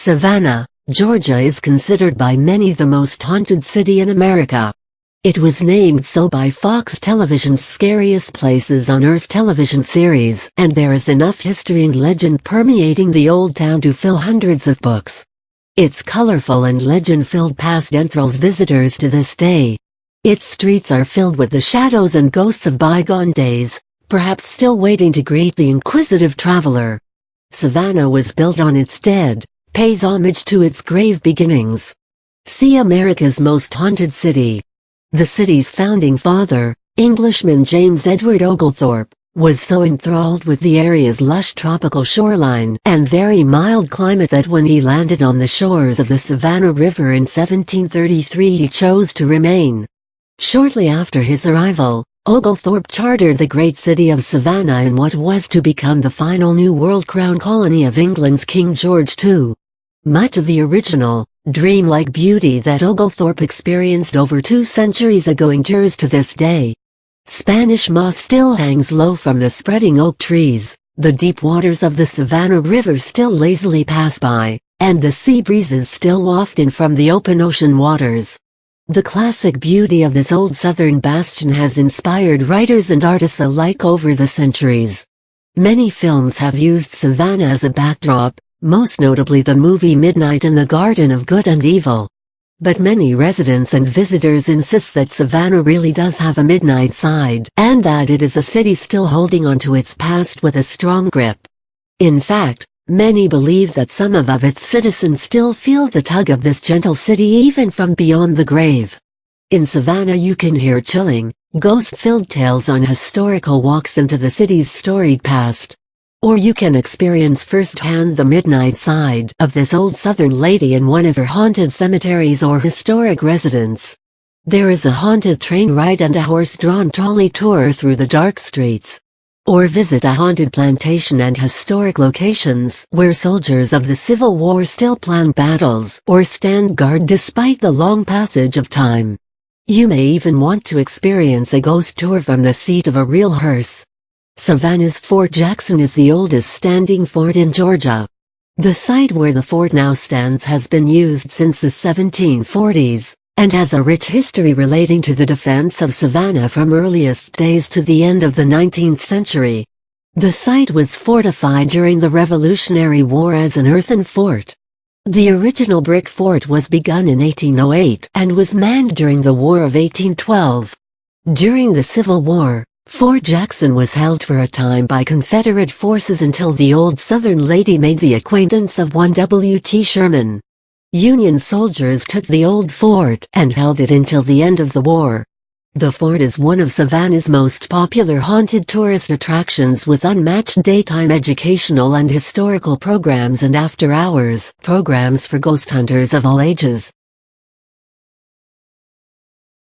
Savannah, Georgia is considered by many the most haunted city in America. It was named so by Fox Television's Scariest Places on Earth television series, and there is enough history and legend permeating the old town to fill hundreds of books. Its colorful and legend-filled past enthralls visitors to this day. Its streets are filled with the shadows and ghosts of bygone days, perhaps still waiting to greet the inquisitive traveler. Savannah was built on its dead, pays homage to its grave beginnings. See America's Most Haunted City. The city's founding father, Englishman James Edward Oglethorpe, was so enthralled with the area's lush tropical shoreline and very mild climate that when he landed on the shores of the Savannah River in 1733 he chose to remain. Shortly after his arrival, Oglethorpe chartered the great city of Savannah in what was to become the final New World crown colony of England's King George II. Much of the original, dreamlike beauty that Oglethorpe experienced over 2 centuries ago endures to this day. Spanish moss still hangs low from the spreading oak trees, the deep waters of the Savannah River still lazily pass by, and the sea breezes still waft in from the open ocean waters. The classic beauty of this old southern bastion has inspired writers and artists alike over the centuries. Many films have used Savannah as a backdrop, most notably the movie Midnight in the Garden of Good and Evil. But many residents and visitors insist that Savannah really does have a midnight side, and that it is a city still holding onto its past with a strong grip. In fact, many believe that some of its citizens still feel the tug of this gentle city even from beyond the grave. In Savannah you can hear chilling, ghost-filled tales on historical walks into the city's storied past. Or you can experience firsthand the midnight side of this old southern lady in one of her haunted cemeteries or historic residence. There is a haunted train ride and a horse-drawn trolley tour through the dark streets. Or visit a haunted plantation and historic locations where soldiers of the Civil War still plan battles or stand guard despite the long passage of time. You may even want to experience a ghost tour from the seat of a real hearse. Savannah's Fort Jackson is the oldest standing fort in Georgia. The site where the fort now stands has been used since the 1740s, and has a rich history relating to the defense of Savannah from earliest days to the end of the 19th century. The site was fortified during the Revolutionary War as an earthen fort. The original brick fort was begun in 1808 and was manned during the War of 1812. During the Civil War, Fort Jackson was held for a time by Confederate forces until the old Southern lady made the acquaintance of one W.T. Sherman. Union soldiers took the old fort and held it until the end of the war. The fort is one of Savannah's most popular haunted tourist attractions with unmatched daytime educational and historical programs and after-hours programs for ghost hunters of all ages.